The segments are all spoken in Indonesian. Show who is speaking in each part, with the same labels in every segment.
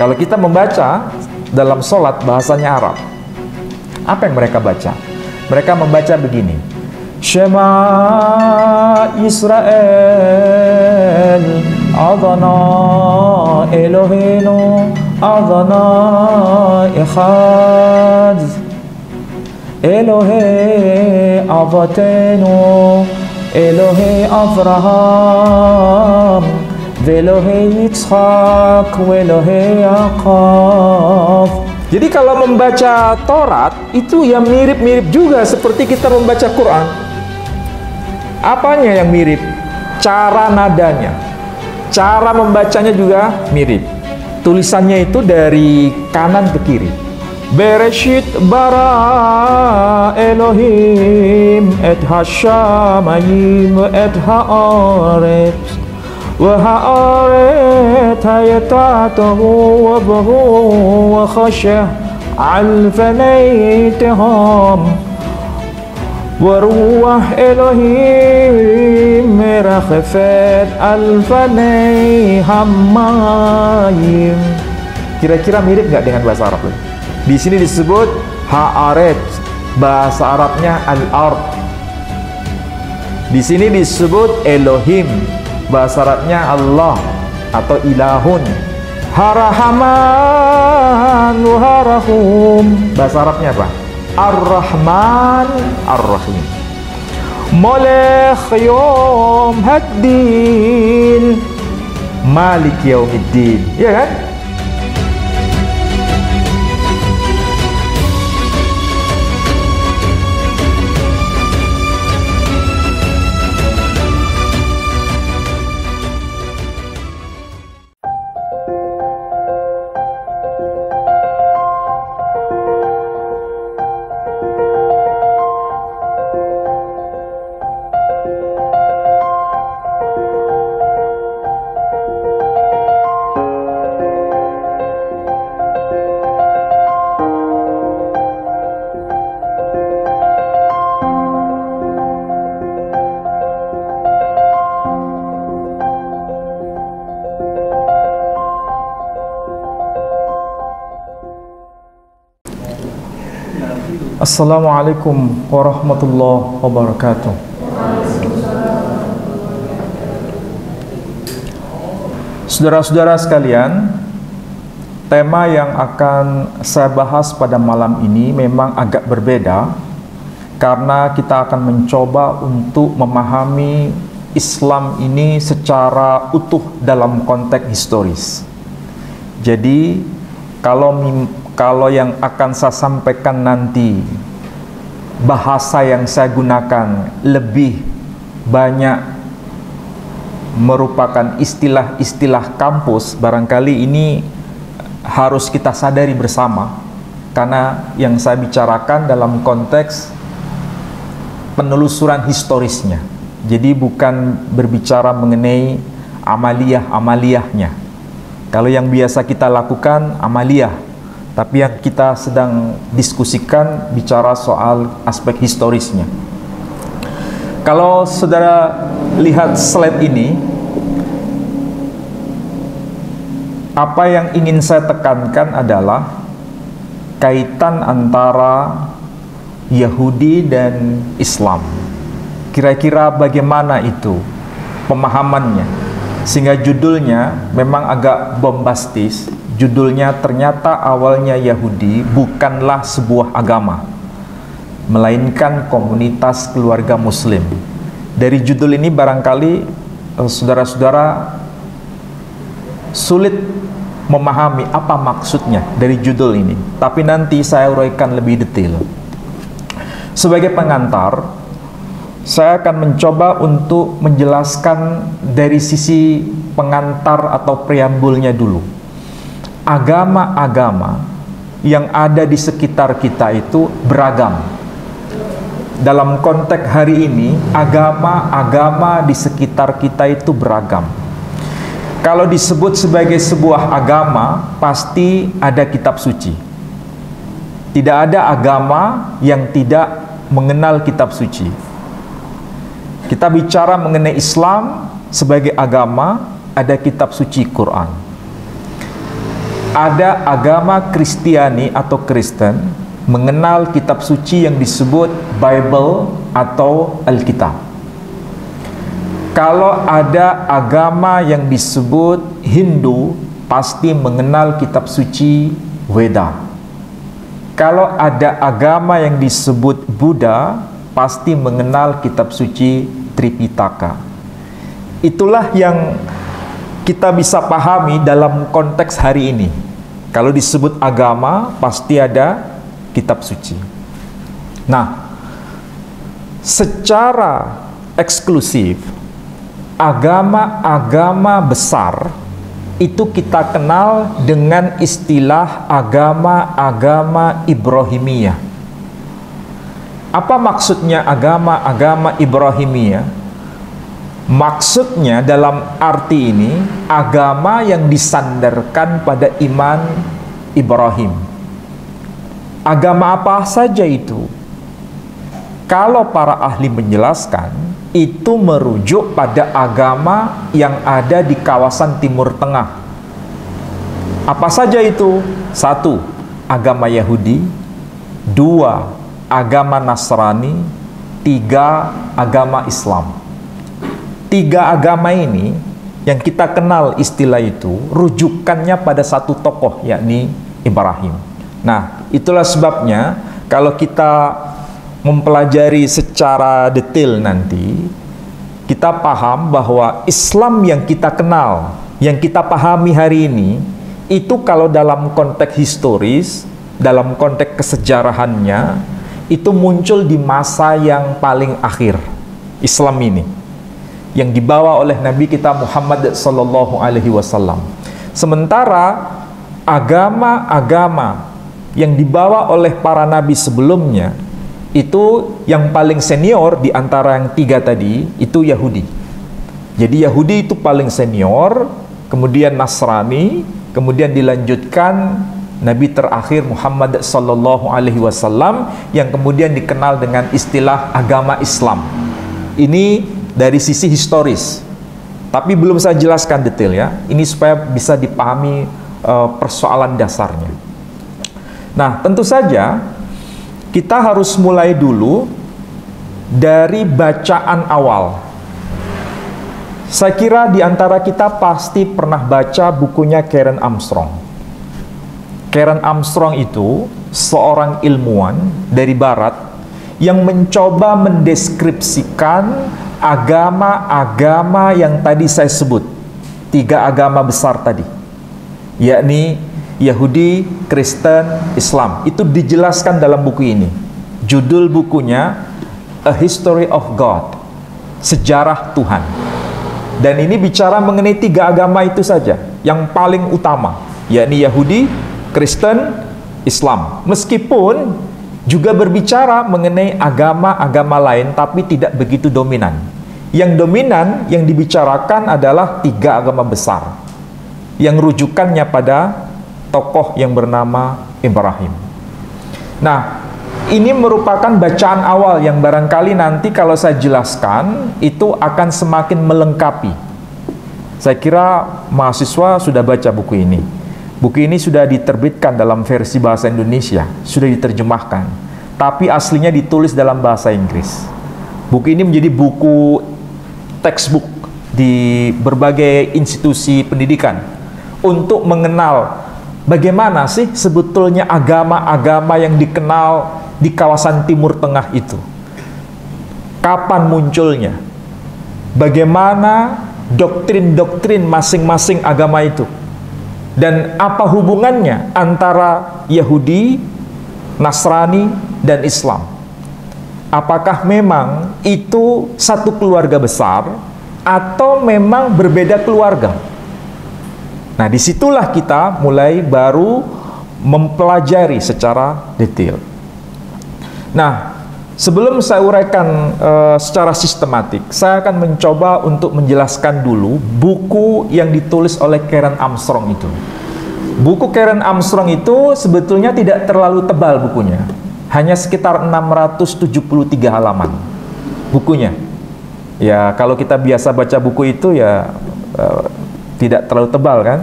Speaker 1: Kalau kita membaca dalam sholat bahasanya Arab, apa yang mereka baca? Mereka membaca begini: Shema Israel Adana Elohenu Adana Echad Elohe Avatenu Elohe Avraham Velohe Yitzhak Velohe Yaakov. Jadi kalau membaca Taurat itu ya mirip-mirip juga seperti kita membaca Quran. Apanya yang mirip? Cara nadanya, cara membacanya juga mirip. Tulisannya itu dari kanan ke kiri. Bereshit bara Elohim et hashamayim et haaretz وهآرت يتعته وبهو وخشه عالفنيتهم وروح إلهيم مرخفت alfanei hammayim. Kira-kira mirip nggak dengan bahasa Arab? Di sini disebut haaret, bahasa Arabnya al-ard. Di sini disebut Elohim, bahasa Arabnya Allah atau ilahun. Harahaman harahum, bahasa Arabnya apa? Ar-Rahman Ar-Rahim. Molekh yom haddin, Malik yaumiddin. Ya kan? Assalamualaikum warahmatullahi wabarakatuh. Saudara-saudara sekalian, tema yang akan saya bahas pada malam ini memang agak berbeda karena kita akan mencoba untuk memahami Islam ini secara utuh dalam konteks historis. Jadi kalau yang akan saya sampaikan nanti bahasa yang saya gunakan lebih banyak merupakan istilah-istilah kampus, barangkali ini harus kita sadari bersama karena yang saya bicarakan dalam konteks penelusuran historisnya. Jadi bukan berbicara mengenai amaliyah-amaliyahnya. Kalau yang biasa kita lakukan amaliyah, tapi yang kita sedang diskusikan bicara soal aspek historisnya. Kalau saudara lihat slide ini, apa yang ingin saya tekankan adalah kaitan antara Yahudi dan Islam. Kira-kira bagaimana itu pemahamannya? Sehingga judulnya memang agak bombastis. Judulnya ternyata awalnya Yahudi bukanlah sebuah agama, melainkan komunitas keluarga Muslim. Dari judul ini barangkali saudara-saudara sulit memahami apa maksudnya dari judul ini. Tapi nanti saya uraikan lebih detail. Sebagai pengantar, saya akan mencoba untuk menjelaskan dari sisi pengantar atau preambulnya dulu. Agama-agama yang ada di sekitar kita itu beragam. Dalam konteks hari ini, agama-agama di sekitar kita itu beragam. Kalau disebut sebagai sebuah agama, pasti ada kitab suci. Tidak ada agama yang tidak mengenal kitab suci. Kita bicara mengenai Islam sebagai agama, ada kitab suci Quran. ada agama Kristiani atau Kristen mengenal kitab suci yang disebut Bible atau Alkitab. Kalau ada agama yang disebut Hindu, pasti mengenal kitab suci Weda. Kalau ada agama yang disebut Buddha, pasti mengenal kitab suci Tripitaka. Itulah yang kita bisa pahami dalam konteks hari ini. Kalau disebut agama, pasti ada kitab suci. Nah, secara eksklusif, agama-agama besar itu kita kenal dengan istilah agama-agama Ibrahimiyah. Apa maksudnya agama-agama Ibrahimiyah? Maksudnya dalam arti ini, agama yang disandarkan pada iman Ibrahim. Agama apa saja itu? Kalau para ahli menjelaskan, itu merujuk pada agama yang ada di kawasan Timur Tengah. Apa saja itu? 1. Agama Yahudi. 2. Agama Nasrani. 3. Agama Islam. 3 agama ini yang kita kenal istilah itu, rujukannya pada satu tokoh, yakni Ibrahim. Nah, itulah sebabnya kalau kita mempelajari secara detail nanti, kita paham bahwa Islam yang kita kenal, yang kita pahami hari ini, itu kalau dalam konteks historis, dalam konteks kesejarahannya, itu muncul di masa yang paling akhir Islam ini, yang dibawa oleh Nabi kita Muhammad sallallahu alaihi wasallam. Sementara agama-agama yang dibawa oleh para nabi sebelumnya, itu yang paling senior di antara yang 3 tadi, itu Yahudi. Jadi Yahudi itu paling senior, kemudian Nasrani, kemudian dilanjutkan Nabi terakhir Muhammad sallallahu alaihi wasallam yang kemudian dikenal dengan istilah agama Islam. Ini dari sisi historis, tapi belum saya jelaskan detail ya. Ini supaya bisa dipahami persoalan dasarnya. Nah, tentu saja kita harus mulai dulu dari bacaan awal. Saya kira di antara kita pasti pernah baca bukunya Karen Armstrong. Karen Armstrong itu seorang ilmuwan dari barat yang mencoba mendeskripsikan agama-agama yang tadi saya sebut, 3 agama besar tadi, yakni Yahudi, Kristen, Islam. Itu dijelaskan dalam buku ini. Judul bukunya A History of God, Sejarah Tuhan. Dan ini bicara mengenai 3 agama itu saja, yang paling utama, yakni Yahudi, Kristen, Islam. Meskipun juga berbicara mengenai agama-agama lain, tapi tidak begitu dominan. Yang dominan yang dibicarakan adalah 3 agama besar, yang rujukannya pada tokoh yang bernama Ibrahim. Nah, ini merupakan bacaan awal yang barangkali nanti kalau saya jelaskan, itu akan semakin melengkapi. Saya kira mahasiswa sudah baca buku ini. Buku ini sudah diterbitkan dalam versi bahasa Indonesia, sudah diterjemahkan, tapi aslinya ditulis dalam bahasa Inggris. Buku ini menjadi buku textbook di berbagai institusi pendidikan untuk mengenal bagaimana sih sebetulnya agama-agama yang dikenal di kawasan Timur Tengah itu. Kapan munculnya? Bagaimana doktrin-doktrin masing-masing agama itu? Dan apa hubungannya antara Yahudi, Nasrani, dan Islam? Apakah memang itu satu keluarga besar atau memang berbeda keluarga? Nah, disitulah kita mulai baru mempelajari secara detail. Nah, sebelum saya uraikan secara sistematik, saya akan mencoba untuk menjelaskan dulu buku yang ditulis oleh Karen Armstrong itu. Buku Karen Armstrong itu sebetulnya tidak terlalu tebal bukunya, hanya sekitar 673 halaman bukunya. Ya, kalau kita biasa baca buku itu ya tidak terlalu tebal kan,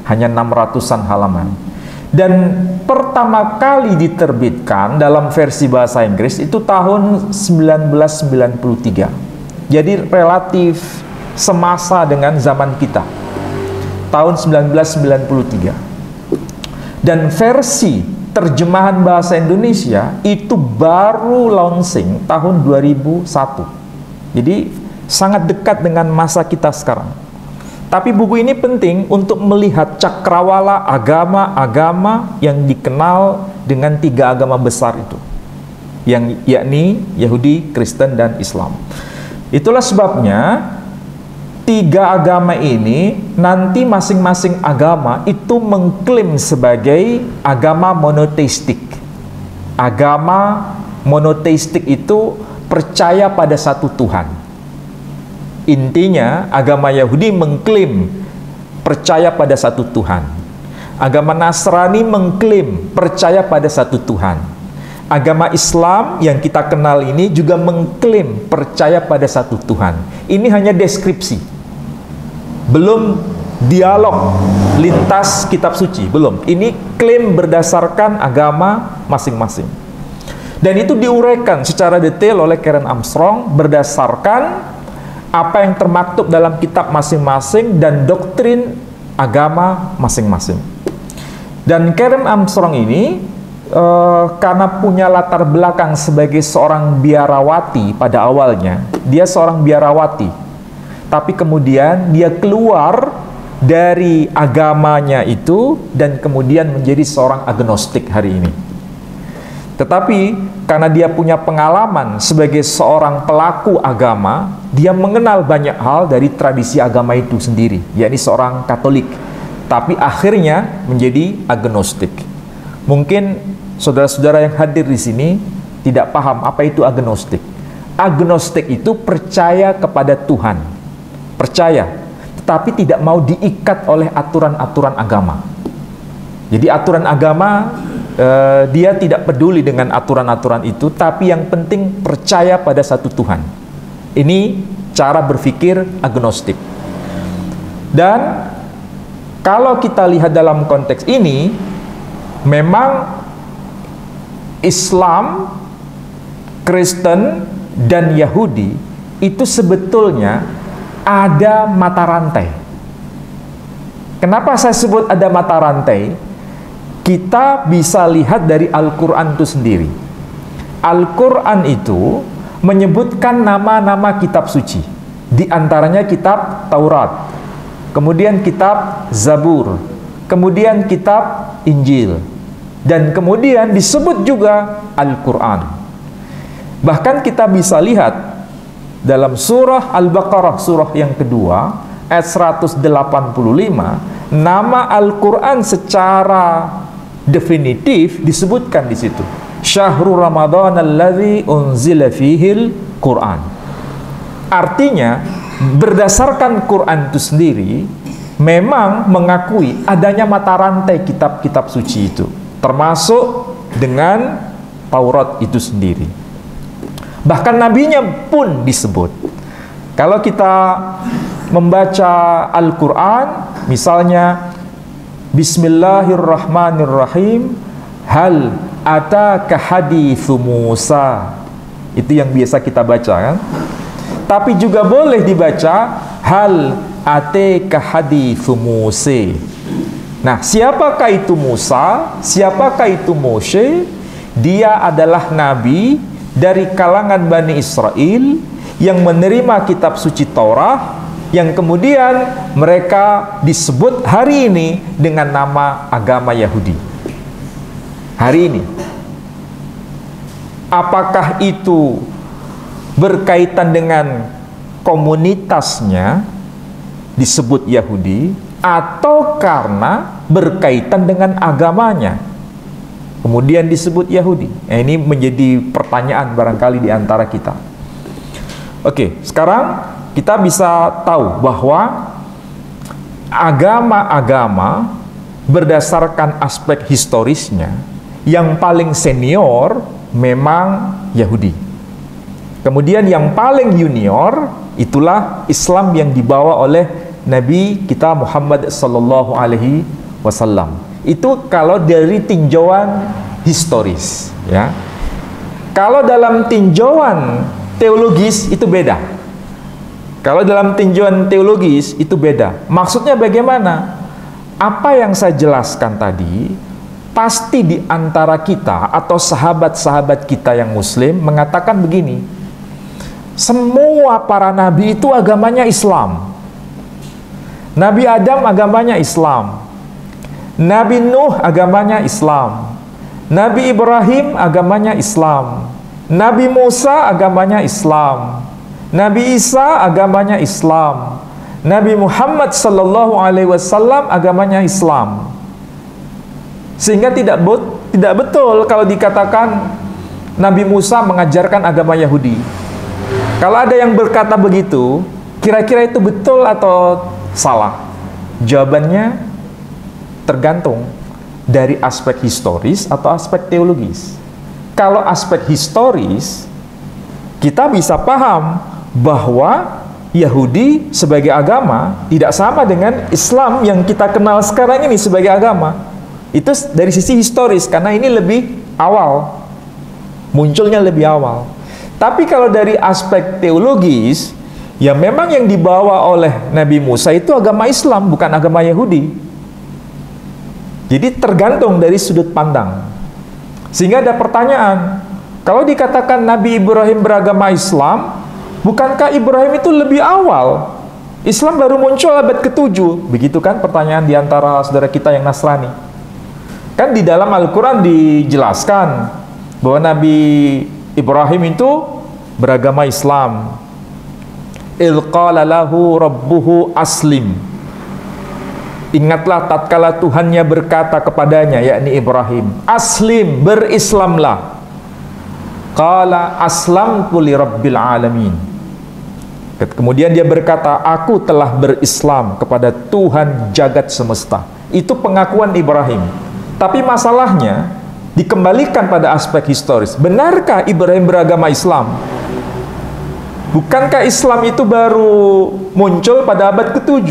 Speaker 1: hanya 600-an halaman. Dan pertama kali diterbitkan dalam versi bahasa Inggris itu tahun 1993. Jadi relatif semasa dengan zaman kita. Tahun 1993. Dan versi terjemahan bahasa Indonesia itu baru launching tahun 2001. Jadi sangat dekat dengan masa kita sekarang. Tapi buku ini penting untuk melihat cakrawala agama-agama yang dikenal dengan 3 agama besar itu, yang yakni Yahudi, Kristen, dan Islam. Itulah sebabnya 3 agama ini nanti masing-masing agama itu mengklaim sebagai agama monoteistik. Agama monoteistik itu percaya pada satu Tuhan. Intinya, agama Yahudi mengklaim percaya pada satu Tuhan. Agama Nasrani mengklaim percaya pada satu Tuhan. Agama Islam yang kita kenal ini juga mengklaim percaya pada satu Tuhan. Ini hanya deskripsi. Belum dialog lintas kitab suci, belum. Ini klaim berdasarkan agama masing-masing. Dan itu diuraikan secara detail oleh Karen Armstrong berdasarkan apa yang termaktub dalam kitab masing-masing dan doktrin agama masing-masing. Dan Karen Armstrong ini karena punya latar belakang sebagai seorang biarawati pada awalnya, dia seorang biarawati, tapi kemudian dia keluar dari agamanya itu dan kemudian menjadi seorang agnostik hari ini. Tetapi karena dia punya pengalaman sebagai seorang pelaku agama, dia mengenal banyak hal dari tradisi agama itu sendiri, yakni seorang Katolik, tapi akhirnya menjadi agnostik. Mungkin saudara-saudara yang hadir di sini tidak paham apa itu agnostik. Agnostik itu percaya kepada Tuhan, percaya, tetapi tidak mau diikat oleh aturan-aturan agama. Jadi aturan agama dia tidak peduli dengan aturan-aturan itu, tapi yang penting percaya pada satu Tuhan. Ini cara berpikir agnostik. Dan kalau kita lihat dalam konteks ini, memang Islam, Kristen, dan Yahudi itu sebetulnya ada mata rantai. Kenapa saya sebut ada mata rantai? Kita bisa lihat dari Al-Quran itu sendiri. Al-Quran itu menyebutkan nama-nama kitab suci. Di antaranya kitab Taurat, kemudian kitab Zabur, kemudian kitab Injil, dan kemudian disebut juga Al-Quran. Bahkan kita bisa lihat dalam surah Al-Baqarah, surah yang kedua, ayat 185, nama Al-Quran secara definitif disebutkan di situ. Syahrul Ramadan alladzi unzila fihil Quran. Artinya, berdasarkan Quran itu sendiri memang mengakui adanya mata rantai kitab-kitab suci itu, termasuk dengan Taurat itu sendiri. Bahkan nabinya pun disebut. Kalau kita membaca Al-Quran, misalnya Bismillahirrahmanirrahim, hal ataka hadithu Musa. Itu yang biasa kita baca kan? Tapi juga boleh dibaca hal ataka hadithu Musa. Nah, siapakah itu Musa? Siapakah itu Moshe? Dia adalah nabi dari kalangan Bani Israel yang menerima kitab suci Taurat, yang kemudian mereka disebut hari ini dengan nama agama Yahudi. Hari ini. Apakah itu berkaitan dengan komunitasnya disebut Yahudi, atau karena berkaitan dengan agamanya kemudian disebut Yahudi? Ini menjadi pertanyaan barangkali di antara kita. Oke, sekarang kita bisa tahu bahwa agama-agama berdasarkan aspek historisnya yang paling senior memang Yahudi. Kemudian yang paling junior itulah Islam yang dibawa oleh Nabi kita Muhammad sallallahu alaihi wasallam. Itu kalau dari tinjauan historis, ya. Kalau dalam tinjauan teologis itu beda. Kalau dalam tinjauan teologis itu beda. Maksudnya bagaimana? Apa yang saya jelaskan tadi, pasti di antara kita atau sahabat-sahabat kita yang muslim mengatakan begini, semua para nabi itu agamanya Islam. Nabi Adam agamanya Islam, Nabi Nuh agamanya Islam, Nabi Ibrahim agamanya Islam, Nabi Musa agamanya Islam, Nabi Isa agamanya Islam, Nabi Muhammad sallallahu alaihi wasallam agamanya Islam. Sehingga tidak betul kalau dikatakan Nabi Musa mengajarkan agama Yahudi. Kalau ada yang berkata begitu, kira-kira itu betul atau salah? Jawabannya tergantung dari aspek historis atau aspek teologis. Kalau aspek historis, kita bisa paham bahwa Yahudi sebagai agama tidak sama dengan Islam yang kita kenal sekarang ini sebagai agama. Itu dari sisi historis, karena ini lebih awal, munculnya lebih awal. Tapi kalau dari aspek teologis, ya memang yang dibawa oleh Nabi Musa itu agama Islam, bukan agama Yahudi. Jadi tergantung dari sudut pandang. Sehingga ada pertanyaan, kalau dikatakan Nabi Ibrahim beragama Islam, bukankah Ibrahim itu lebih awal? Islam baru muncul abad ke-7. Begitu kan pertanyaan diantara saudara kita yang Nasrani. Kan di dalam Al-Quran dijelaskan bahwa Nabi Ibrahim itu beragama Islam. Il qala lahu rabbuhu aslim. Ingatlah tatkala Tuhannya berkata kepadanya, yakni Ibrahim, aslim, berislamlah. Qala aslamtu li rabbil alamin. Kemudian dia berkata, aku telah berislam kepada Tuhan jagat semesta. Itu pengakuan Ibrahim. Tapi masalahnya dikembalikan pada aspek historis. Benarkah Ibrahim beragama Islam? Bukankah Islam itu baru muncul pada abad ke-7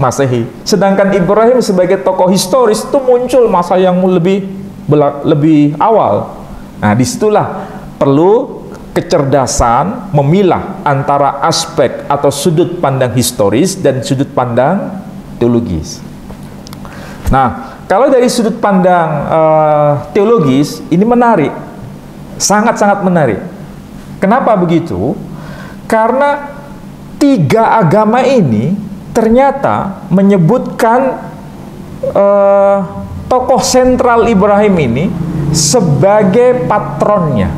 Speaker 1: Masehi? Sedangkan Ibrahim sebagai tokoh historis itu muncul masa yang lebih awal. Nah, disitulah perlu kecerdasan memilah antara aspek atau sudut pandang historis dan sudut pandang teologis. Nah, kalau dari sudut pandang teologis, ini menarik, sangat-sangat menarik. Kenapa begitu? Karena tiga agama ini ternyata menyebutkan tokoh sentral Ibrahim ini sebagai patronnya,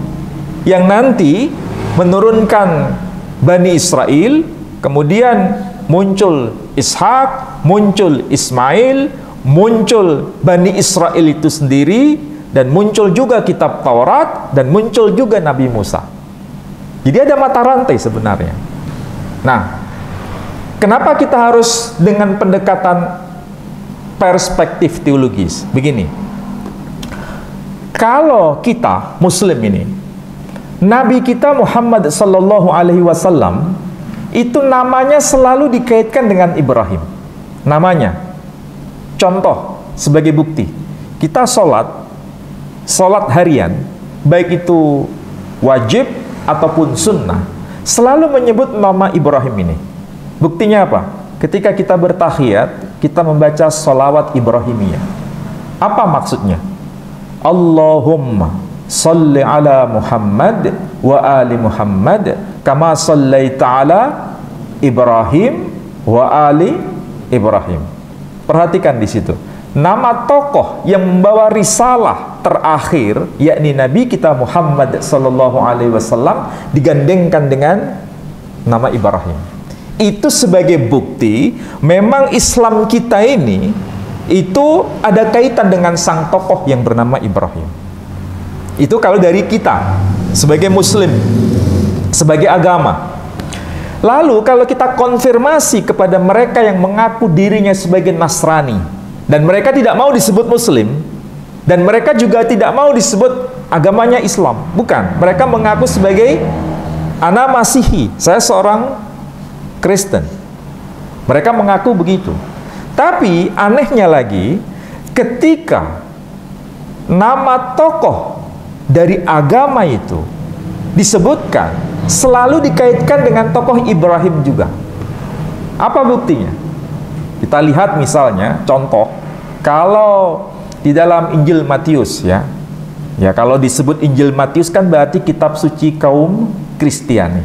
Speaker 1: yang nanti menurunkan Bani Israel, kemudian muncul Ishak, muncul Ismail, muncul Bani Israel itu sendiri, dan muncul juga kitab Taurat, dan muncul juga Nabi Musa. Jadi ada mata rantai sebenarnya. Nah, kenapa kita harus dengan pendekatan perspektif teologis? Begini, kalau kita Muslim ini, Nabi kita Muhammad sallallahu alaihi wasallam itu namanya selalu dikaitkan dengan Ibrahim. Namanya, contoh sebagai bukti, kita sholat harian, baik itu wajib ataupun sunnah, selalu menyebut nama Ibrahim ini. Buktinya apa? Ketika kita bertahiyat, kita membaca sholawat Ibrahimiyah. Apa maksudnya? Allahumma salli ala Muhammad wa ali Muhammad kama sallaita ala Ibrahim wa ali Ibrahim. Perhatikan di situ. Nama tokoh yang membawa risalah terakhir, yakni Nabi kita Muhammad sallallahu alaihi wasallam, digandengkan dengan nama Ibrahim. Itu sebagai bukti memang Islam kita ini itu ada kaitan dengan sang tokoh yang bernama Ibrahim. Itu kalau dari kita sebagai Muslim, sebagai agama. Lalu kalau kita konfirmasi kepada mereka yang mengaku dirinya sebagai Nasrani, dan mereka tidak mau disebut Muslim, dan mereka juga tidak mau disebut agamanya Islam, bukan, mereka mengaku sebagai ana Masihi, saya seorang Kristen, mereka mengaku begitu. Tapi anehnya lagi, ketika nama tokoh dari agama itu disebutkan, selalu dikaitkan dengan tokoh Ibrahim juga. Apa buktinya? Kita lihat misalnya, contoh, kalau di dalam Injil Matius ya, kalau disebut Injil Matius kan berarti kitab suci kaum Kristiani.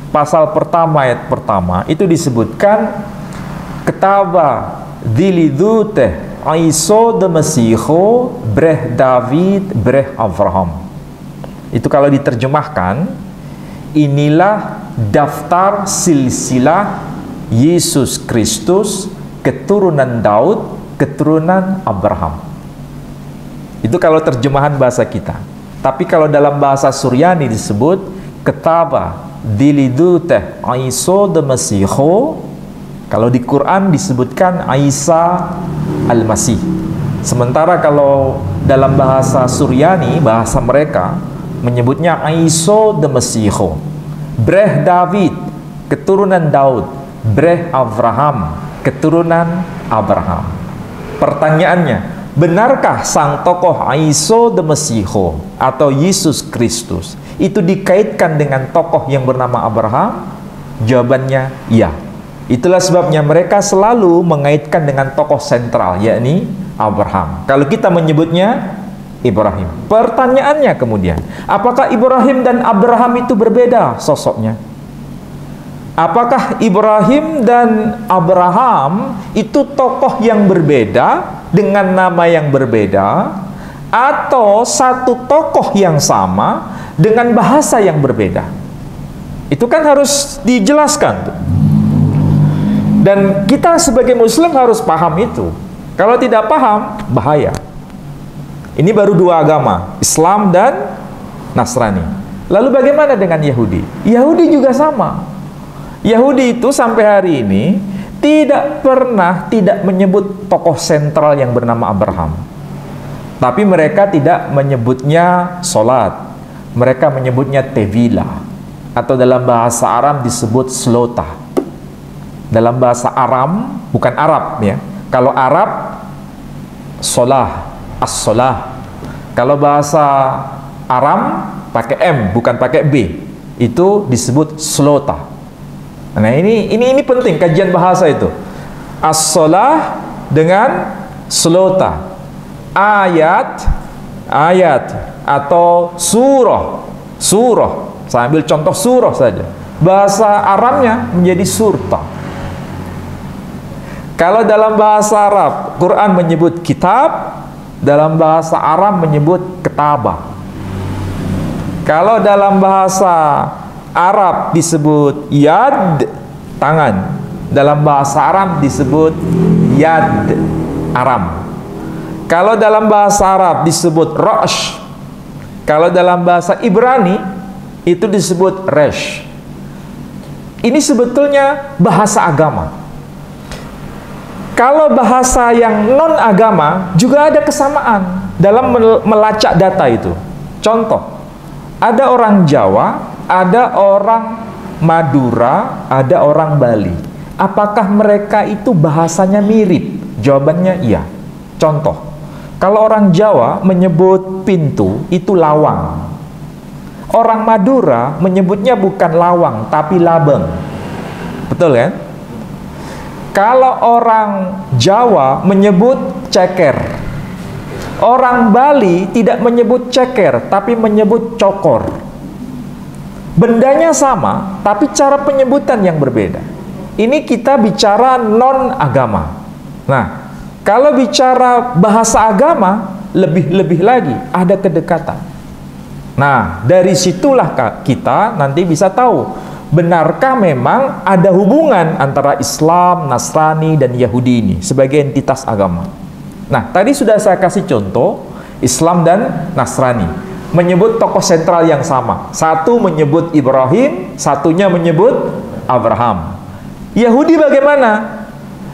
Speaker 1: Pasal pertama ayat pertama itu disebutkan ketaba dilidute aiso de Mesiho breh David breh Abraham. Itu kalau diterjemahkan, inilah daftar silsilah Yesus Kristus, keturunan Daud, keturunan Abraham. Itu kalau terjemahan bahasa kita. Tapi kalau dalam bahasa Suryani disebut ketaba dilidute aiso de Mesiho. Kalau di Quran disebutkan Isa Al-Masih. Sementara kalau dalam bahasa Suryani, bahasa mereka, menyebutnya Aiso de Mesiho. Breh David, keturunan Daud. Breh Abraham, keturunan Abraham. Pertanyaannya, benarkah sang tokoh Aiso de Mesiho atau Yesus Kristus itu dikaitkan dengan tokoh yang bernama Abraham? Jawabannya ya. Itulah sebabnya mereka selalu mengaitkan dengan tokoh sentral, yakni Abraham. Kalau kita menyebutnya Ibrahim. Pertanyaannya kemudian, apakah Ibrahim dan Abraham itu berbeda sosoknya? Apakah Ibrahim dan Abraham itu tokoh yang berbeda dengan nama yang berbeda, atau satu tokoh yang sama dengan bahasa yang berbeda? Itu kan harus dijelaskan. Dan kita sebagai Muslim harus paham itu. Kalau tidak paham, bahaya. Ini baru dua agama, Islam dan Nasrani. Lalu bagaimana dengan Yahudi? Yahudi juga sama. Yahudi itu sampai hari ini tidak pernah tidak menyebut tokoh sentral yang bernama Abraham. Tapi mereka tidak menyebutnya solat. Mereka menyebutnya tevilah. Atau dalam bahasa Arab disebut slota. Dalam bahasa Aram, bukan Arab ya. Kalau Arab, solah, as-solah. Kalau bahasa Aram, pakai M, bukan pakai B. Itu disebut slota. Nah ini penting, kajian bahasa itu. As-solah dengan slota. Ayat atau surah. Saya ambil contoh surah saja. Bahasa Arabnya menjadi surta. Kalau dalam bahasa Arab, Quran menyebut kitab, dalam bahasa Arab menyebut ketabah. Kalau dalam bahasa Arab disebut yad, tangan. Dalam bahasa Arab disebut yad, aram. Kalau dalam bahasa Arab disebut rosh. Kalau dalam bahasa Ibrani itu disebut resh. Ini sebetulnya bahasa agama. Kalau bahasa yang non-agama juga ada kesamaan dalam melacak data itu. Contoh, ada orang Jawa, ada orang Madura, ada orang Bali. Apakah mereka itu bahasanya mirip? Jawabannya iya. Contoh, kalau orang Jawa menyebut pintu itu lawang. Orang Madura menyebutnya bukan lawang, tapi labeng. Betul kan? Kalau orang Jawa menyebut ceker, orang Bali tidak menyebut ceker, tapi menyebut cokor. Bendanya sama, tapi cara penyebutan yang berbeda. Ini kita bicara non-agama. Nah, kalau bicara bahasa agama, lebih-lebih lagi, ada kedekatan. Nah, dari situlah kita nanti bisa tahu, benarkah memang ada hubungan antara Islam, Nasrani, dan Yahudi ini sebagai entitas agama? Nah, tadi sudah saya kasih contoh Islam dan Nasrani menyebut tokoh sentral yang sama. Satu menyebut Ibrahim, satunya menyebut Abraham. Yahudi bagaimana?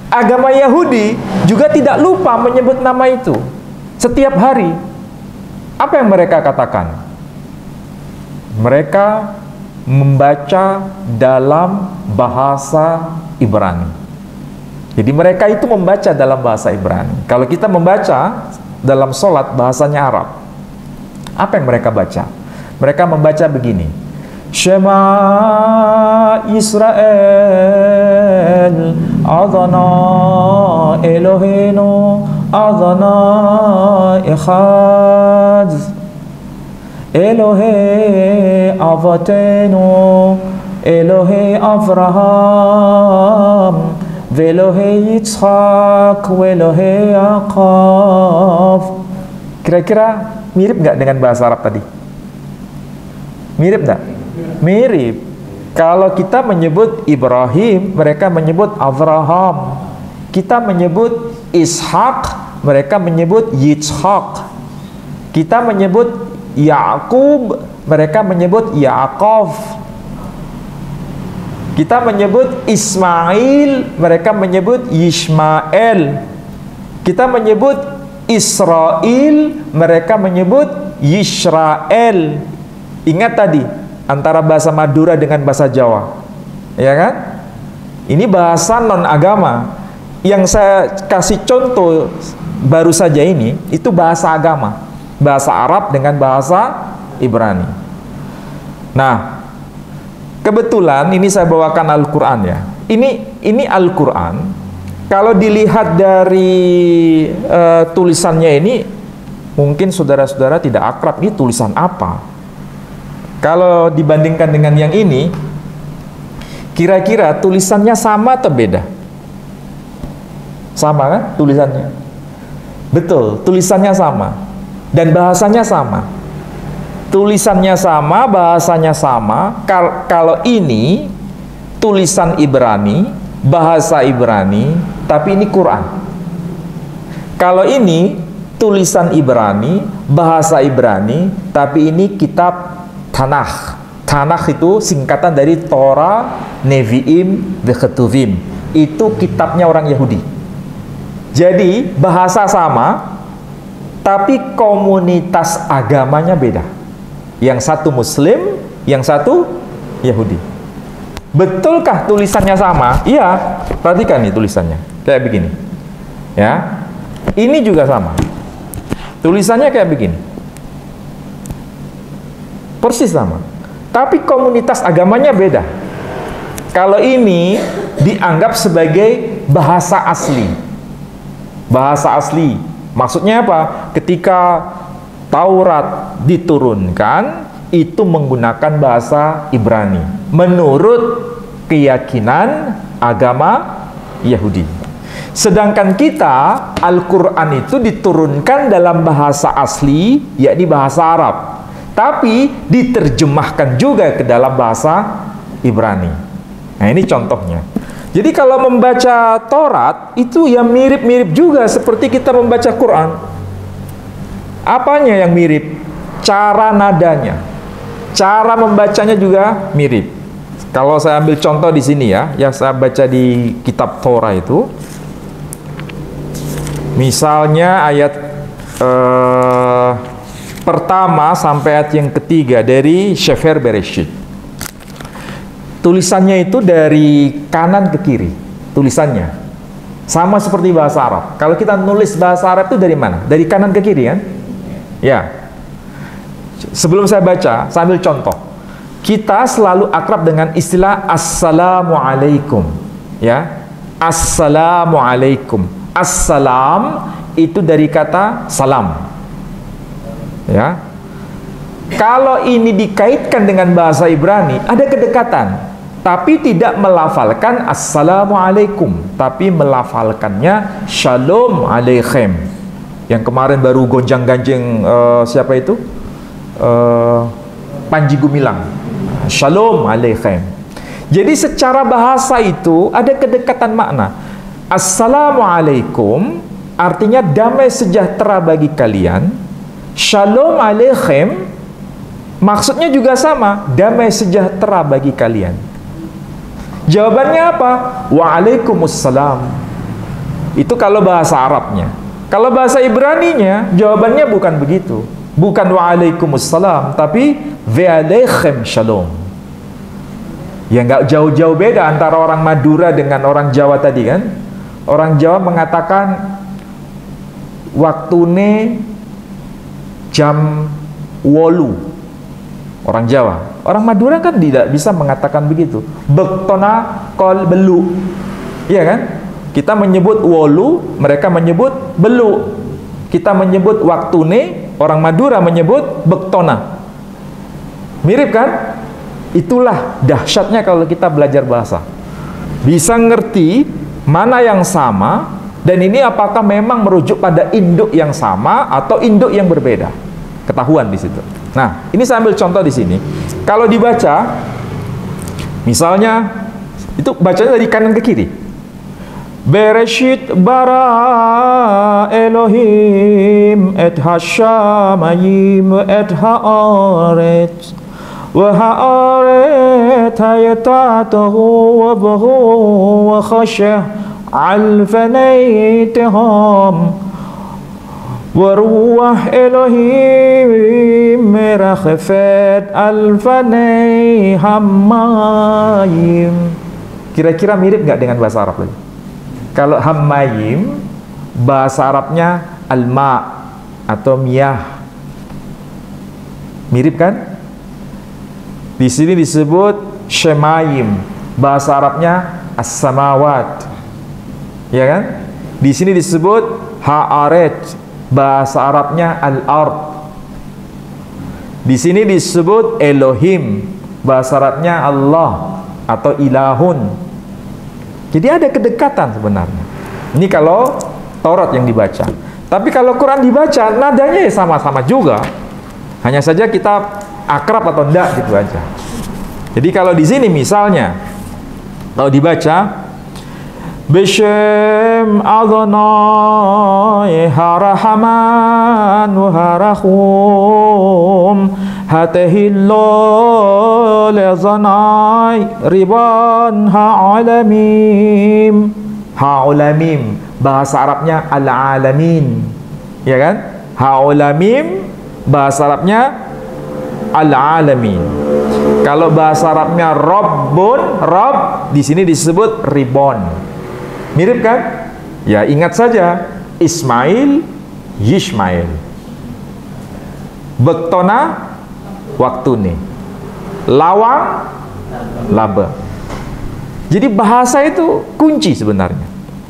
Speaker 1: Agama Yahudi juga tidak lupa menyebut nama itu setiap hari. Apa yang mereka katakan? Mereka membaca dalam bahasa Ibrani. Jadi mereka itu membaca dalam bahasa Ibrani. Kalau kita membaca dalam sholat bahasanya Arab, apa yang mereka baca? Mereka membaca begini: Shema Israel Adana Elohenu Adana Echad Elohe Avatenu Elohe Avraham Velohe Yitzhak Velohe Yaakov. Kira-kira mirip nggak dengan bahasa Arab tadi? Mirip nggak? Mirip. Kalau kita menyebut Ibrahim, mereka menyebut Avraham. Kita menyebut Ishak, mereka menyebut Yitzhak. Kita menyebut Yakub, mereka menyebut Yaakov. Kita menyebut Ismail, mereka menyebut Yishmael. Kita menyebut Israel, mereka menyebut Yisrael. Ingat tadi antara bahasa Madura dengan bahasa Jawa, ya kan? Ini bahasa non agama. Yang saya kasih contoh baru saja ini, itu bahasa agama, bahasa Arab dengan bahasa Ibrani. Nah, kebetulan ini saya bawakan Al-Quran ya. Ini Al-Quran. Kalau dilihat dari tulisannya ini, mungkin saudara-saudara tidak akrab, ini tulisan apa? Kalau dibandingkan dengan yang ini, kira-kira tulisannya sama atau beda? Sama kan tulisannya? Betul, tulisannya sama. Dan bahasanya sama. Tulisannya sama, bahasanya sama. Kalau ini tulisan Ibrani, bahasa Ibrani, tapi ini Quran. Kalau ini tulisan Ibrani, bahasa Ibrani, tapi ini kitab Tanakh. Tanakh itu singkatan dari Torah, Nevi'im, Ketuvim. Itu kitabnya orang Yahudi. Jadi bahasa sama, tapi komunitas agamanya beda. Yang satu Muslim, yang satu Yahudi. Betulkah tulisannya sama? Iya, perhatikan nih tulisannya. Kayak begini. Ya. Ini juga sama. Tulisannya kayak begini. Persis sama. Tapi komunitas agamanya beda. Kalau ini dianggap sebagai bahasa asli. Bahasa asli. Maksudnya apa? Ketika Taurat diturunkan, itu menggunakan bahasa Ibrani menurut keyakinan agama Yahudi. Sedangkan kita, Al-Quran itu diturunkan dalam bahasa asli, yakni bahasa Arab, tapi diterjemahkan juga ke dalam bahasa Ibrani. Nah, ini contohnya. Jadi kalau membaca Taurat itu ya mirip-mirip juga seperti kita membaca Quran. Apanya yang mirip? Cara nadanya. Cara membacanya juga mirip. Kalau saya ambil contoh di sini ya, yang saya baca di kitab Torah itu, misalnya ayat pertama sampai ayat yang ketiga dari Sefer Bereshit. Tulisannya itu dari kanan ke kiri. Tulisannya sama seperti bahasa Arab. Kalau kita nulis bahasa Arab itu dari mana? Dari kanan ke kiri kan? Ya. Sebelum saya baca, saya ambil contoh. Kita selalu akrab dengan istilah Assalamualaikum. Ya. Assalamualaikum. Assalam itu dari kata salam. Ya. Kalau ini dikaitkan dengan bahasa Ibrani, ada kedekatan. Tapi tidak melafalkan Assalamualaikum, tapi melafalkannya Shalom Aleichem. Yang kemarin baru gonjang-ganjing siapa itu? Panji Gumilang. Shalom Aleichem. Jadi secara bahasa itu ada kedekatan makna. Assalamualaikum artinya damai sejahtera bagi kalian. Shalom Aleichem maksudnya juga sama, damai sejahtera bagi kalian. Jawabannya apa? Waalaikumsalam. Itu kalau bahasa Arabnya. Kalau bahasa Ibraninya, jawabannya bukan begitu. Bukan waalaikumsalam, tapi ve'aleichem shalom. Ya nggak jauh-jauh beda antara orang Madura dengan orang Jawa tadi kan. Orang Jawa mengatakan waktune jam 8. Orang Jawa. Orang Madura kan tidak bisa mengatakan begitu. Bektona kol belu. Iya kan? Kita menyebut wolu, mereka menyebut belu. Kita menyebut waktune, orang Madura menyebut bektona. Mirip kan? Itulah dahsyatnya kalau kita belajar bahasa. Bisa ngerti mana yang sama, dan ini apakah memang merujuk pada induk yang sama atau induk yang berbeda. Ketahuan di situ. Nah, ini saya ambil contoh di sini. Kalau dibaca, misalnya itu bacanya dari kanan ke kiri. Bereshit bara Elohim et hashamayim et haaret wa haaret hayatatahu wa bahu wa khashah alfanaitiham wa ruwah Elohim merakhfat alfanaiham. Kira-kira mirip nggak dengan bahasa Arab lagi? Kalau hammayim, bahasa Arabnya alma atau miyah. Mirip kan? Di sini disebut shemayim, bahasa Arabnya as-samawat. Ya kan? Di sini disebut ha'aret, bahasa Arabnya al-ard. Di sini disebut Elohim, bahasa Arabnya Allah atau ilahun. Jadi ada kedekatan sebenarnya. Ini kalau Taurat yang dibaca. Tapi kalau Quran dibaca, nadanya ya sama-sama juga. Hanya saja kita akrab atau enggak gitu aja. Jadi kalau di sini misalnya, kalau dibaca Bishem Adonai Harahaman Harahum Hatehillo Lezanai Riban Ha'alamim. Ha'alamim, bahasa Arabnya Al-Alamin. Ya kan? Ha'alamim, bahasa Arabnya Al-Alamin. Kalau bahasa Arabnya Rabbun, Rabb, di sini disebut Ribon. Mirip kan? Ya ingat saja, Ismail, Yishmail. Bektona, waktune. Lawang, laba. Jadi bahasa itu kunci sebenarnya.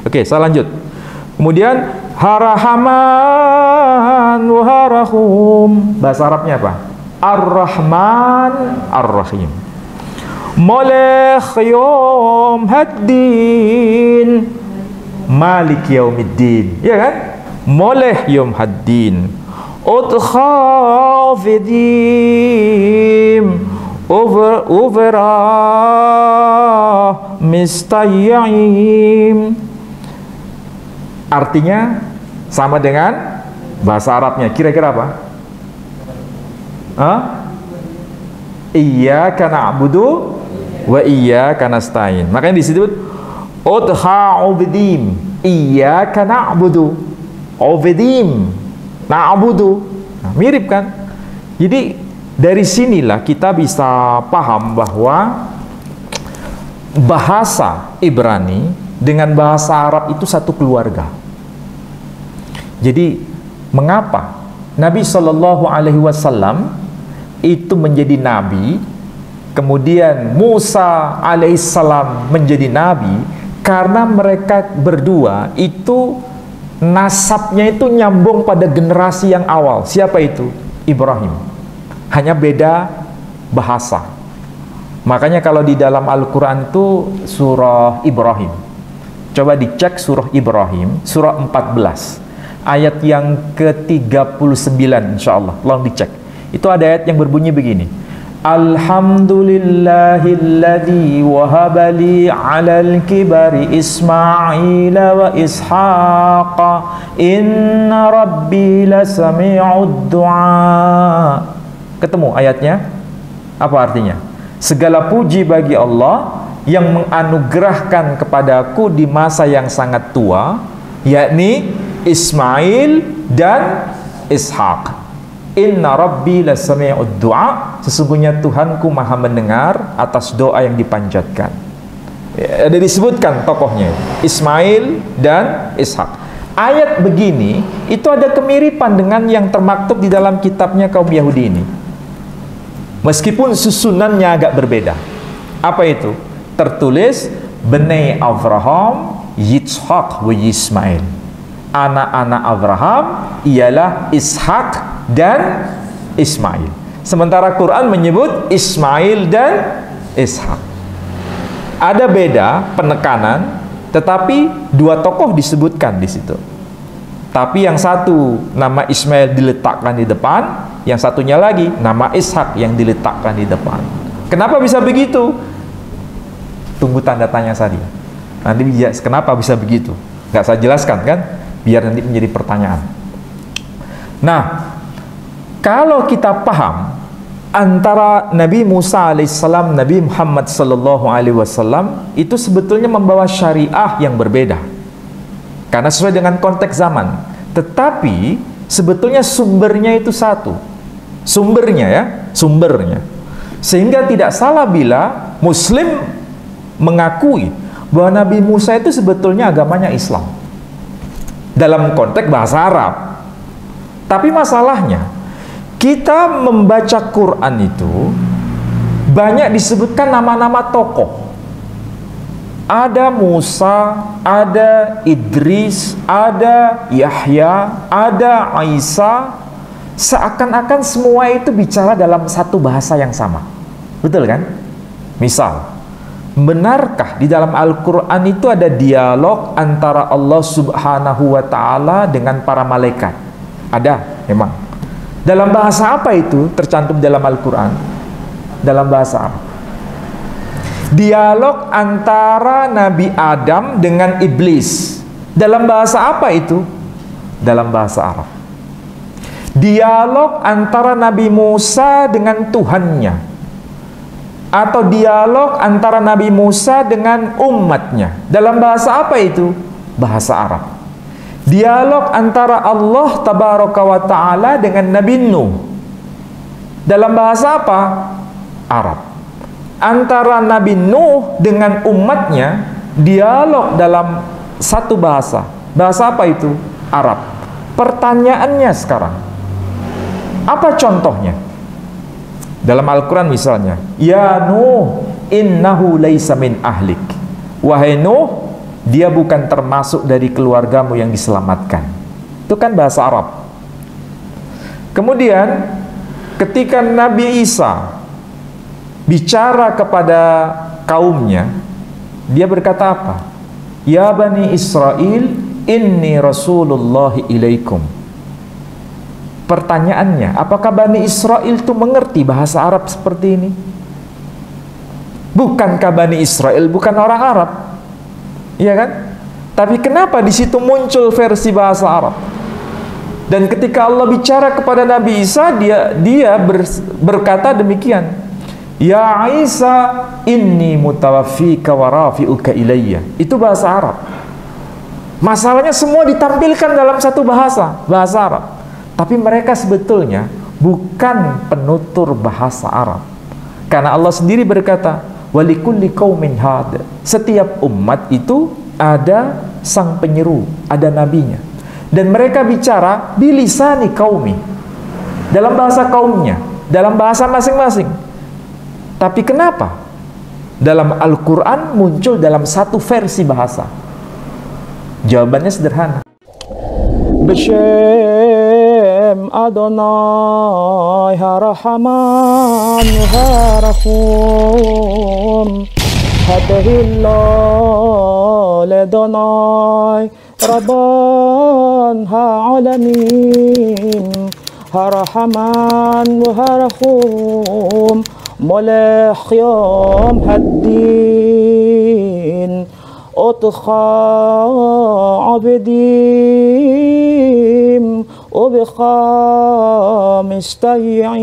Speaker 1: Oke, saya lanjut. Kemudian Harahaman Waharahum, bahasa Arabnya apa? Ar-Rahman Ar-Rahim. Molekh Yom Haddin Malik Yaumiddin. Ya kan? Molekh Yom Haddin Udkhafidim Uvera Mistayyim. Artinya sama dengan bahasa Arabnya. Kira-kira apa? Iyyaka na'budu wa iyyaka nasta'in. Makanya disebut udkha'ubidim. Iyyaka na'budu. Ubidim. Na'budu. Nah, mirip kan? Jadi dari sinilah kita bisa paham bahwa bahasa Ibrani dengan bahasa Arab itu satu keluarga. Jadi mengapa Nabi Shallallahu Alaihi Wasallam itu menjadi nabi, kemudian Musa alaihissalam menjadi nabi? Karena mereka berdua itu nasabnya itu nyambung pada generasi yang awal. Siapa itu? Ibrahim. Hanya beda bahasa. Makanya kalau di dalam Al-Quran itu surah Ibrahim, coba dicek surah Ibrahim, surah 14 ayat yang ke-39, insyaallah, tolong dicek. Itu ada ayat yang berbunyi begini: Alhamdulillahilladzi wahabali 'alal kibari Ismaila wa Ishaqa inna rabbi lasami'ud du'a. Ketemu ayatnya? Apa artinya? Segala puji bagi Allah yang menganugerahkan kepadaku di masa yang sangat tua, yakni Ismail dan Ishaq. Inna rabbi lasami'ud du'a. Sesungguhnya Tuhanku maha mendengar atas doa yang dipanjatkan. Ada disebutkan tokohnya, Ismail dan Ishak. Ayat begini itu ada kemiripan dengan yang termaktub di dalam kitabnya kaum Yahudi ini, meskipun susunannya agak berbeda. Apa itu? Tertulis Bnei Avraham Yitzhak wa Ismail. Anak-anak Abraham ialah Ishak dan Ismail. Sementara Quran menyebut Ismail dan Ishak. Ada beda penekanan, tetapi dua tokoh disebutkan di situ. Tapi yang satu nama Ismail diletakkan di depan, yang satunya lagi nama Ishak yang diletakkan di depan. Kenapa bisa begitu? Tunggu tanda tanya tadi. Nanti kenapa bisa begitu? Nggak saya jelaskan kan? Biar nanti menjadi pertanyaan. Nah, kalau kita paham antara Nabi Musa alaihissalam, Nabi Muhammad sallallahu alaihi wasallam itu sebetulnya membawa syariah yang berbeda, karena sesuai dengan konteks zaman. Tetapi sebetulnya sumbernya itu satu. Sumbernya ya, sumbernya. Sehingga tidak salah bila Muslim mengakui bahwa Nabi Musa itu sebetulnya agamanya Islam dalam konteks bahasa Arab. Tapi masalahnya, kita membaca Quran itu banyak disebutkan nama-nama tokoh. Ada Musa, ada Idris, ada Yahya, ada Isa. Seakan-akan semua itu bicara dalam satu bahasa yang sama. Betul kan? Misal, benarkah di dalam Al-Quran itu ada dialog antara Allah Subhanahu wa Ta'ala dengan para malaikat? Ada, memang. Dalam bahasa apa itu tercantum dalam Al-Quran? Dalam bahasa Arab. Dialog antara Nabi Adam dengan iblis. Dalam bahasa apa itu? Dalam bahasa Arab. Dialog antara Nabi Musa dengan Tuhannya, atau dialog antara Nabi Musa dengan umatnya. Dalam bahasa apa itu? Bahasa Arab. Dialog antara Allah Tabaraka wa Ta'ala dengan Nabi Nuh. Dalam bahasa apa? Arab. Antara Nabi Nuh dengan umatnya, dialog dalam satu bahasa. Bahasa apa itu? Arab. Pertanyaannya sekarang, apa contohnya? Dalam Al-Quran misalnya, Ya Nuh, innahu laysa min ahlik. Wahai Nuh, dia bukan termasuk dari keluargamu yang diselamatkan. Itu kan bahasa Arab. Kemudian ketika Nabi Isa bicara kepada kaumnya, dia berkata apa? Ya Bani Israel, inni Rasulullahi ilaikum. Pertanyaannya, apakah Bani Israel itu mengerti bahasa Arab seperti ini? Bukankah Bani Israel bukan orang Arab? Iya kan? Tapi kenapa di situ muncul versi bahasa Arab? Dan ketika Allah bicara kepada Nabi Isa, dia berkata demikian. Ya Isa, inni mutawaffika wa rafi'uka ilayya. Itu bahasa Arab. Masalahnya semua ditampilkan dalam satu bahasa Arab. Tapi mereka sebetulnya bukan penutur bahasa Arab. Karena Allah sendiri berkata, walikulli qaumin had. Setiap umat itu ada sang penyeru, ada nabinya. Dan mereka bicara bilisani qaumi, dalam bahasa kaumnya, dalam bahasa masing-masing. Tapi kenapa dalam Al-Quran muncul dalam satu versi bahasa? Jawabannya sederhana. B'Shem Adonai Harahaman Harahum Hadahillah Ledonai Rabban Ha'alamin Harahaman Harahum Molech Yom Haddin Otcha Abedim Obcha Mistayim